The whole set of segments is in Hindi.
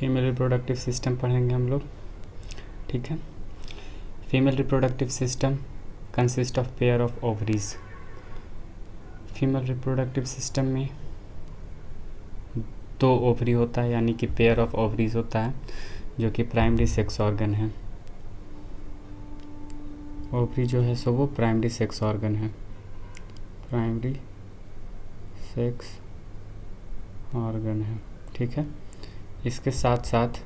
फीमेल रिप्रोडक्टिव सिस्टम पढ़ेंगे हम लोग, ठीक है। Female reproductive system consist of pair of ovaries. Female reproductive system में 2 ओवरी होता है, यानी कि पेयर ऑफ ओवरीज होता है, जो कि प्राइमरी सेक्स ऑर्गन है। ओवरी जो है सो वो प्राइमरी सेक्स ऑर्गन है, प्राइमरी सेक्स ऑर्गन है, ठीक है। इसके साथ साथ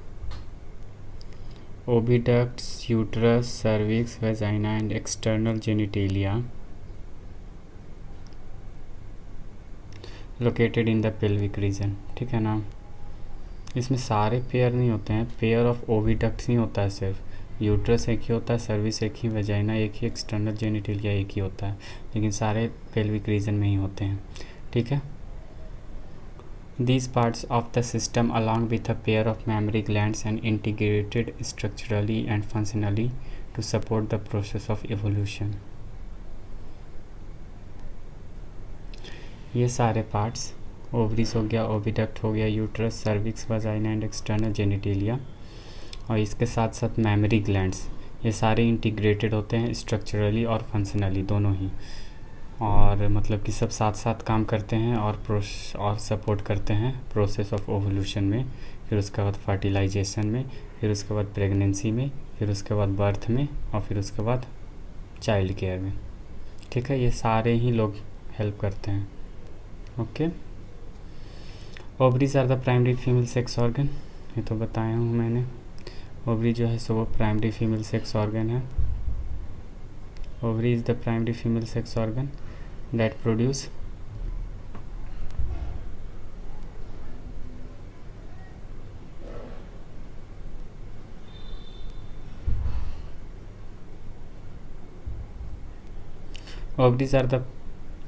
oviducts, uterus, cervix, vagina and external genitalia located in the pelvic region, ठीक है ना। इसमें सारे पेयर नहीं होते हैं, पेयर ऑफ ओविडक्ट्स नहीं होता है, सिर्फ यूट्रस एक ही होता है, सर्विस एक ही, वेजाइना एक ही, एक्सटर्नल जेनिटेलिया एक ही होता है, लेकिन सारे पेल्विक रीजन में ही होते हैं, ठीक है। These parts of the system along with a pair of mammary glands and integrated structurally and functionally to support the process of evolution। ये सारे पार्ट्स, ओवरीज हो गया, ओविडक्ट हो गया, uterus, cervix, vagina and external genitalia, और इसके साथ साथ मैमरी ग्लैंड्स, ये सारे इंटीग्रेटेड होते हैं स्ट्रक्चरली और फंक्शनली दोनों ही, और मतलब कि सब साथ साथ काम करते हैं और सपोर्ट करते हैं प्रोसेस ऑफ ओवोल्यूशन में, फिर उसके बाद फर्टिलाइजेशन में, फिर उसके बाद प्रेगनेंसी में, फिर उसके बाद बर्थ में, और फिर उसके बाद चाइल्ड केयर में, ठीक है। ये सारे ही लोग हेल्प करते हैं, okay. Ovaries are the primary female sex organ, ये तो बताया हूँ मैंने। ओवरी जो है सो वो प्राइमरी फीमेल सेक्स ऑर्गन है। Ovary is the primary female sex organ that produce ovaries are the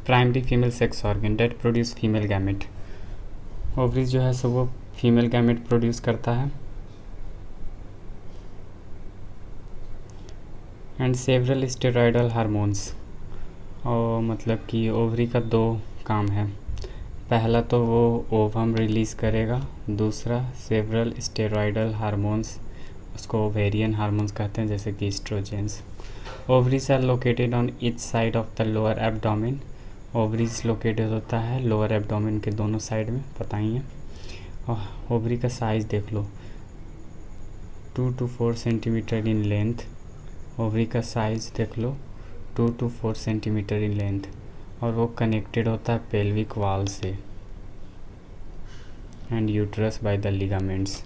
primary female sex organ that produce female gamete। ovaries जो है सो वो फीमेल गैमेट प्रोड्यूस करता है, एंड सेवरल स्टेरॉयडल हार्मोन्स। और मतलब कि ओवरी का 2 काम है, पहला तो वो ओवम रिलीज़ करेगा, दूसरा सेवरल स्टेरॉयडल हार्मोन्स, उसको ओवेरियन हार्मोन्स कहते हैं, जैसे कि estrogens. Ovaries are located on each side of the lower abdomen. Ovaries located होता है लोअर एब्डोमेन के दोनों साइड में, पता ही है। और ओवरी का साइज़ देख लो, 2 to 4 centimetre in length. Ovary का साइज़ देख लो, 2 to 4 सेंटीमीटर इन लेंथ, और वो कनेक्टेड होता है पेल्विक वॉल से and uterus by the ligaments.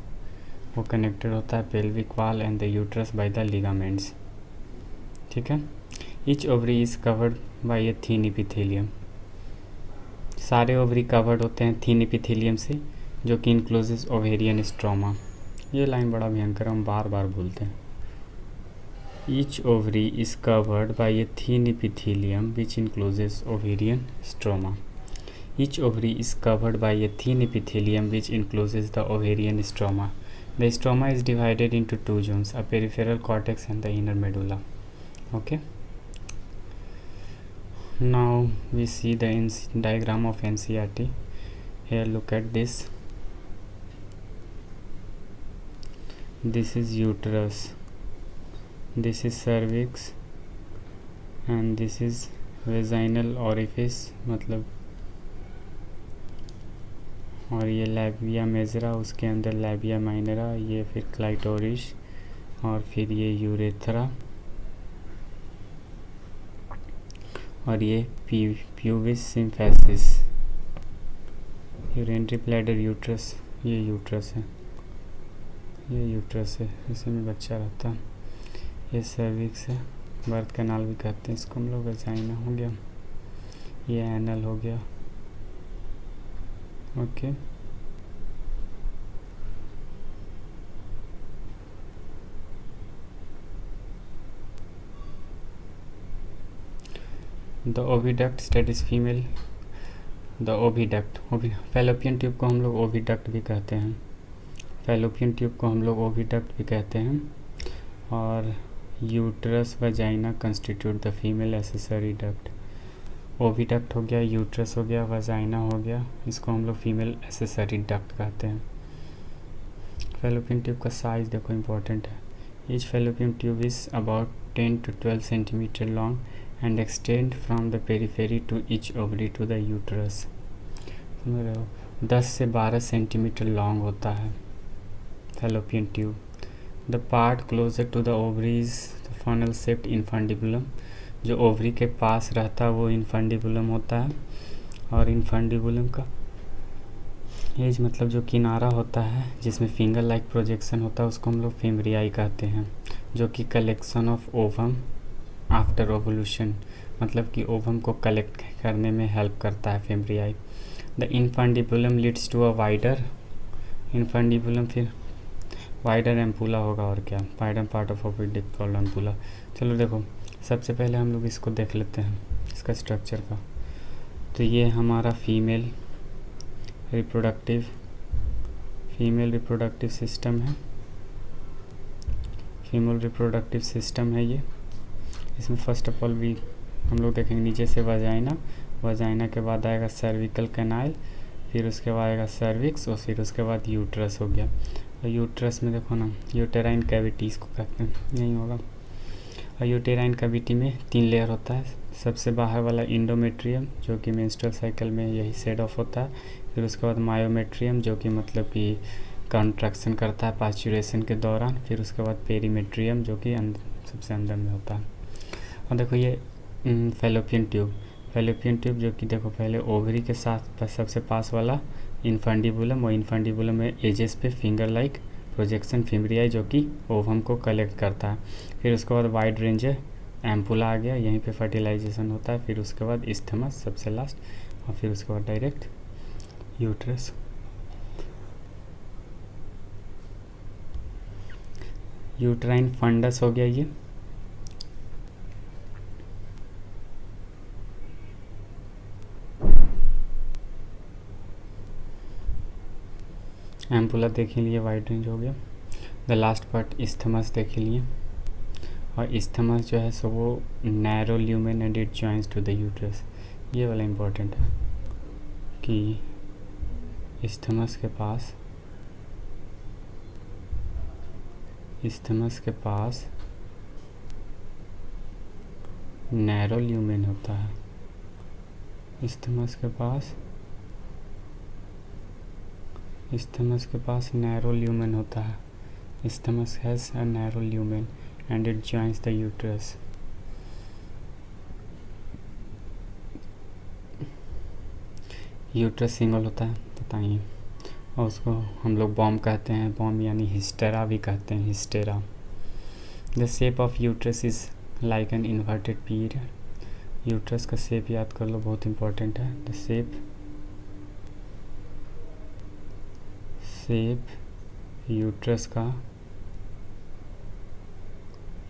वो कनेक्टेड होता है pelvic wall and the uterus by the ligaments, ठीक है। Each ovary is covered by A thin epithelium. सारे ओवरी कवर्ड होते हैं थीन इपिथेलियम से, जो कि इनक्लोजेस ओवेरियन स्ट्रोमा। ये लाइन बड़ा भयंकर, हम बार बार भूलते हैं। Each ovary is covered by a thin epithelium which encloses ovarian stroma. Each ovary is covered by a thin epithelium which encloses the ovarian stroma. The stroma is divided into 2 zones, a peripheral cortex and the inner medulla. Okay. Now we see the diagram of NCERT. Here look at this. This is uterus. This is cervix and this is vaginal orifice, मतलब, और ये लैबिया मेजरा, उसके अंदर लैबिया माइनरा, ये फिर क्लाइटोरिस, और फिर ये यूरेथ्रा, और ये pubis symphysis. Urinary bladder uterus, ये यूट्रस है, ये यूट्रस है, इसी में बच्चा रहता है। ये सर्विक्स है, बर्थ कैनाल भी कहते हैं इसको हम लोग। वेजाइना हो गया, ये एनल हो गया, okay. The oviduct that is female, the oviduct, fallopian tube को हम लोग ओविडक्ट भी कहते हैं, फैलोपियन ट्यूब को हम लोग ओविडक्ट भी कहते हैं। और uterus vagina constitute the female accessory duct. Oviduct हो गया, यूट्रस हो गया, वजाइना हो गया, इसको हम लोग फीमेल एसेसरी डक्ट कहते हैं। फैलोपियन ट्यूब का साइज़ देखो इम्पोर्टेंट है। Each fallopian tube is about 10 to 12 centimetre long and extend from the periphery to each ovary to the uterus. समझ रहे हो, 10 से 12 सेंटीमीटर लॉन्ग होता है fallopian tube. The part closer to the ovary is the funnel shaped infundibulum. जो ओवरी के पास रहता है वो इनफंडिबुलम होता है, और इनफंडिबुलम का एज मतलब जो किनारा होता है जिसमें फिंगर लाइक प्रोजेक्शन होता है उसको हम लोग फेमरियाई कहते हैं, जो कि collection of ovum after ovulation, मतलब कि ओवम को कलेक्ट करने में हेल्प करता है फेमरियाई। The infundibulum leads to a wider, infundibulum फिर वाइडर एम्पूला होगा, और क्या, wider part of oviduct called ampulla. चलो देखो, सबसे पहले हम लोग इसको देख लेते हैं, इसका स्ट्रक्चर का। तो ये हमारा फीमेल रिप्रोडक्टिव सिस्टम है, फीमेल रिप्रोडक्टिव सिस्टम है ये। इसमें फर्स्ट ऑफ ऑल भी हम लोग देखेंगे नीचे से वजाइना के बाद आएगा सर्विकल कैनाल, फिर उसके बाद आएगा सर्विक्स, और फिर उसके बाद यूट्रस हो गया। और यूट्रस में देखो ना, यूटेराइन कैविटी इसको कहते हैं, नहीं होगा। और यूटेराइन कैविटी में 3 लेयर होता है। सबसे बाहर वाला इंडोमेट्रियम जो कि मेंस्ट्रुअल साइकिल में यही सेट ऑफ होता है। फिर उसके बाद मायोमेट्रियम जो कि मतलब कि कंट्रैक्शन करता है पास्चुरेशन के दौरान। फिर उसके बाद पेरीमेट्रियम जो कि सबसे अंदर में होता है। और देखो ये फैलोपियन ट्यूब जो कि देखो पहले ओवरी के साथ सबसे पास वाला इनफंडिबुलम, और इनफंडिबुलम में एजेस पे फिंगर लाइक प्रोजेक्शन फेमरियाई जो कि ओवम को कलेक्ट करता है। फिर उसके बाद वाइड रेंज एम्पुला आ गया, यहीं पे फर्टिलाइजेशन होता है। फिर उसके बाद इस्थमस सबसे लास्ट, और फिर उसके बाद डायरेक्ट यूट्रस। यूट्राइन फंडस हो गया ये। एम्पुला देख लिए, वाइड रेंज हो गया। द लास्ट पार्ट इस्थमस देख लिए, और इस्थमस जो है सो वो narrow lumen and it joins to the uterus. ये वाला इम्पोर्टेंट है कि इस्थमस के पास नैरो ल्यूमेन होता है। इस्थमस के पास नैरो ल्यूमेन होता है। Isthmus has a narrow lumen and it joins the uterus. Uterus single होता है, बताइए, और उसको हम लोग बॉम्ब कहते हैं, बॉम्ब यानी हिस्टेरा भी कहते हैं, hystera. The shape of uterus is like an inverted pear. Uterus का शेप याद कर लो, बहुत इंपॉर्टेंट है। द शेप यूट्रस का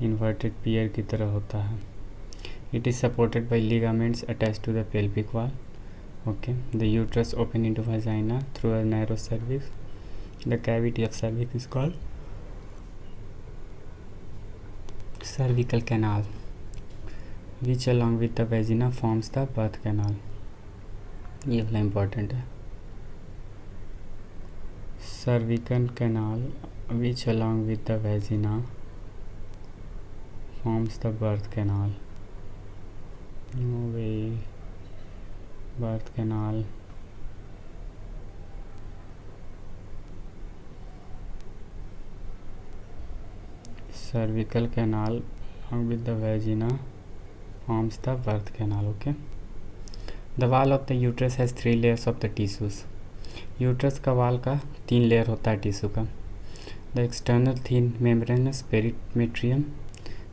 इन्वर्टेड पियर की तरह होता है। It is supported by ligaments attach to the pelvic wall. Okay, the uterus open into vagina through a narrow cervix. The cavity of cervix is called cervical canal which along with the vagina forms the birth canal. ये वाला इम्पोर्टेंट है। Cervical canal which along with the vagina forms the birth canal. No way. Birth canal. Cervical canal along with the vagina forms the birth canal. Okay. The wall of the uterus has 3 layers of the tissues. Uterus का वाल का 3 लेयर होता है टिश्यू का। The external thin membranous perimetrium.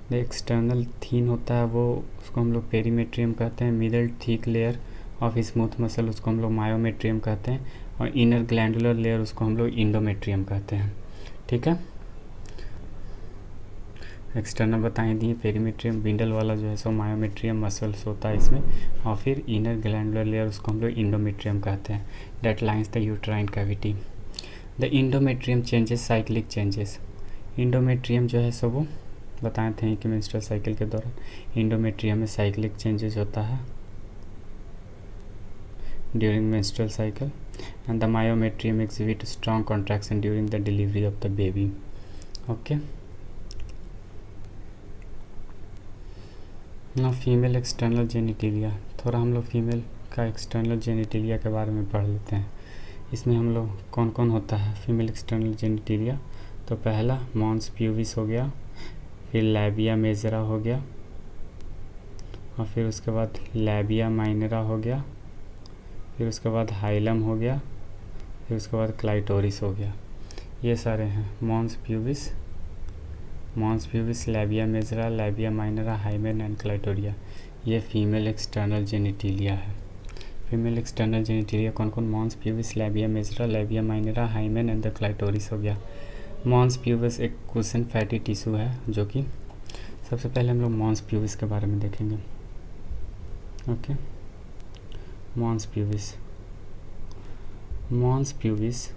The external thin होता है वो, उसको हम लोग पेरीमेट्रियम कहते हैं। Middle thick layer of smooth muscle उसको हम लोग मायोमेट्रियम कहते हैं, और इनर ग्लैंडुलर लेयर उसको हम लोग इंडोमेट्रियम कहते हैं। ठीक है, एक्सटर्नल बताएं दिए, पेरीमेट्रियम मिडल वाला जो है सो मायोमेट्रियम मसल्स होता है इसमें, और फिर इनर ग्लैंडुलर लेयर उसको हम लोग इंडोमेट्रियम कहते हैं। That lines the uterine cavity. The endometrium changes cyclic changes. Endometrium जो है सो वो बताए थे कि मेंस्ट्रुअल साइकिल के दौरान इंडोमेट्रियम में साइक्लिक चेंजेस होता है during menstrual cycle. and the myometrium exhibit strong contraction during the delivery of the baby. Okay. Now female external genitalia, थोड़ा हम लोग फीमेल का एक्सटर्नल जेनिटेलिया के बारे में पढ़ लेते हैं। इसमें हम लोग कौन कौन होता है फीमेल एक्सटर्नल जेनिटेलिया। तो पहला मॉन्स प्यूबिस हो गया, फिर लैबिया मेजरा हो गया, और फिर उसके बाद लैबिया माइनरा हो गया, फिर उसके बाद हाइलम हो गया, फिर उसके बाद क्लाइटोरिस हो गया। ये सारे हैं mons pubis, labia majora, labia minora, hymen and clitoris. ये फीमेल एक्सटर्नल जेनिटेलिया है। फीमेल एक्सटर्नल जेनिटेलिया कौन कौन, mons pubis, labia majora, labia minora, hymen and the clitoris हो गया। मॉन्स प्यूबिस एक कुशन फैटी टिश्यू है, जो कि सबसे पहले हम लोग मॉन्स प्यूबिस के बारे में देखेंगे। Okay, mons pubis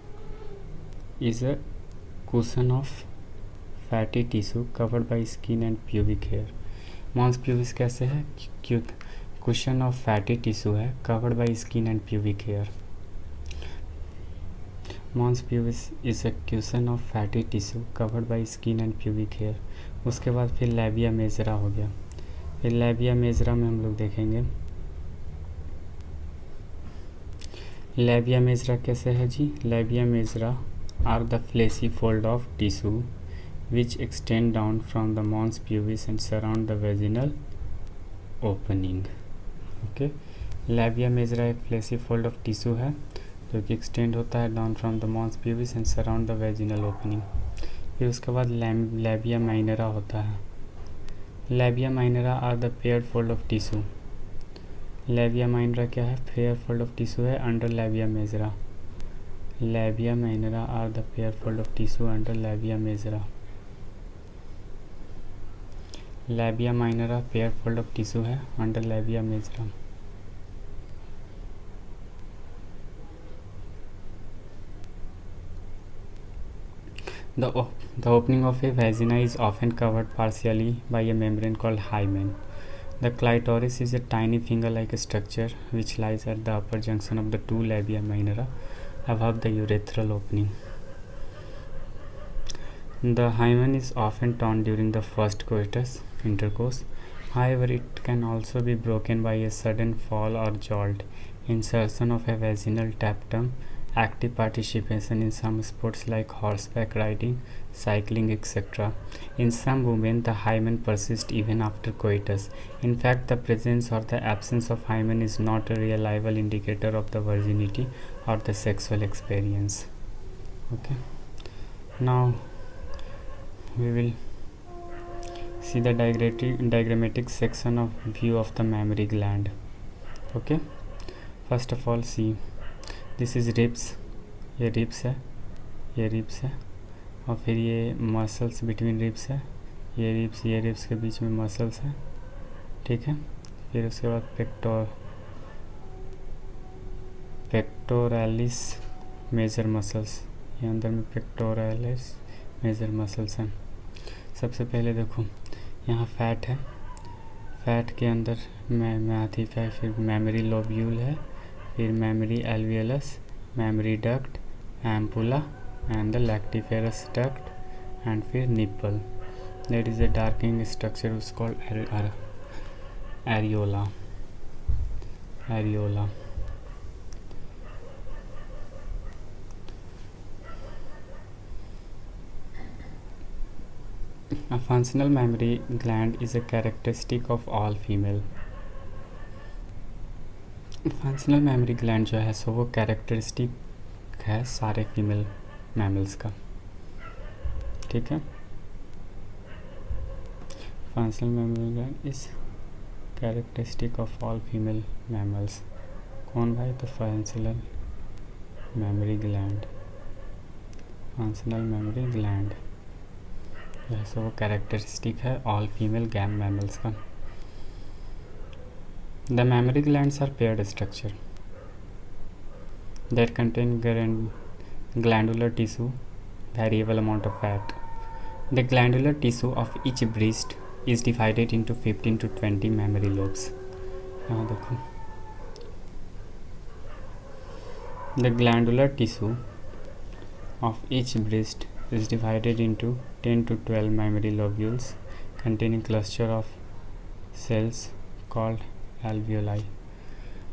is a cushion of fatty tissue covered by skin and pubic hair। Mons pubis कैसे है, cushion of fatty tissue है covered by skin and pubic hair। Mons pubis is a cushion of fatty tissue covered by skin and pubic hair। उसके बाद फिर लैबिया मेजरा हो गया। फिर लैबिया मेजरा में हम लोग देखेंगे लैबिया मेजरा कैसे है जी। Labia majora are the fleshy fold of tissue which extend down from the mons pubis and surround the vaginal opening। Okay, labia majora एक फ्लेसी फोल्ड ऑफ टिश्यू है जो कि एक्सटेंड होता है down from the mons pubis and surround the vaginal opening. फिर उसके बाद लैबिया माइनरा होता है। Labia minora are the paired fold of tissue. Labia minora क्या है, पेयर फोल्ड ऑफ टिश्यू है under labia majora. Labia minora are the pair fold of tissue under labia majora. Labia minora pair fold of tissue है under labia majora. The opening of a vagina is often covered partially by a membrane called hymen। The clitoris is a tiny finger-like structure which lies at the upper junction of the two labia minora above the urethral opening। The hymen is often torn during the first coitus intercourse. However, it can also be broken by a sudden fall or jolt, insertion of a vaginal tapetum, active participation in some sports like horseback riding, cycling, etc. In some women, the hymen persists even after coitus. In fact, the presence or the absence of hymen is not a reliable indicator of the virginity or the sexual experience। Okay, now we will see the diagrammatic section of view of the mammary gland। Okay, first of all see this is ribs, ये रिब्स है, ये रिब्स है, और फिर ये मसल्स बिटवीन रिब्स है, ये रिब्स के बीच में मसल्स है, ठीक है। फिर उसके बाद पेक्टोरालिस मेजर मसल्स, ये अंदर में पेक्टोरालिस मेजर मसल्स हैं। सबसे पहले देखो यहाँ फैट है, फैट के अंदर मैथिफ है, फिर मेमरी लोब्यूल है, फिर mammary alveolus, mammary duct, ampulla and the lactiferous duct and फिर nipple. That is a darking structure is called areola. A functional mammary gland is a characteristic of all female। Functional mammary gland जो है सो वो कैरेक्टरिस्टिक है सारे फीमेल मैमल्स का, ठीक है। Functional mammary gland is characteristic of all female mammals. कौन भाई, तो फंक्शनल मेमोरी ग्लैंड जो है सो वो कैरेक्टरिस्टिक है ऑल फीमेल गैम मैमल्स का। The mammary glands are paired structure that contain glandular tissue, variable amount of fat। The glandular tissue of each breast is divided into 15 to 20 mammary lobes। यहाँ देखो The glandular tissue of each breast is divided into 10 to 12 mammary lobules containing cluster of cells called alveoli.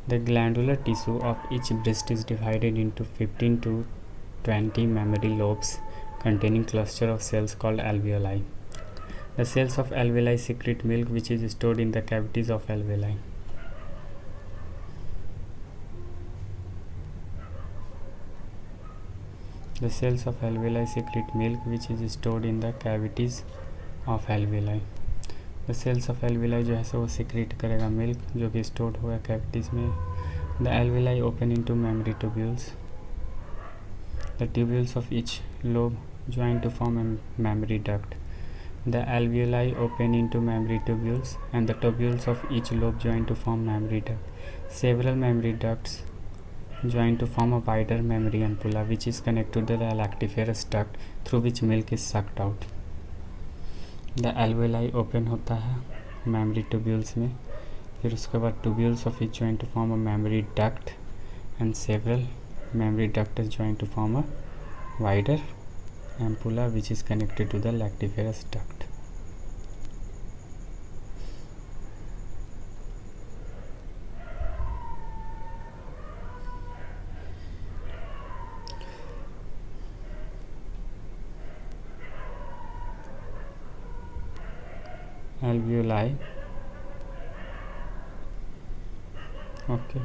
The glandular tissue of each breast is divided into 15 to 20 mammary lobes containing cluster of cells called alveoli. The cells of alveoli secrete milk which is stored in the cavities of alveoli. The cells of alveoli secrete milk which is stored in the cavities of alveoli. The cells of alveoli जो है सो वो secrete करेगा milk जो कि stored हुआ cavities में. The alveoli open into mammary tubules. The tubules of each lobe join to form a mammary duct. The alveoli open into mammary tubules and the tubules of each lobe join to form mammary duct. Several mammary ducts join to form a wider mammary ampulla which is connected to the lactiferous duct through which milk is sucked out. The alveoli open होता है mammary tubules में, फिर उसके बाद tubules of each join to form a mammary duct and several mammary ducts join to form a wider ampulla which is connected to the lactiferous duct. Alveoli. Okay.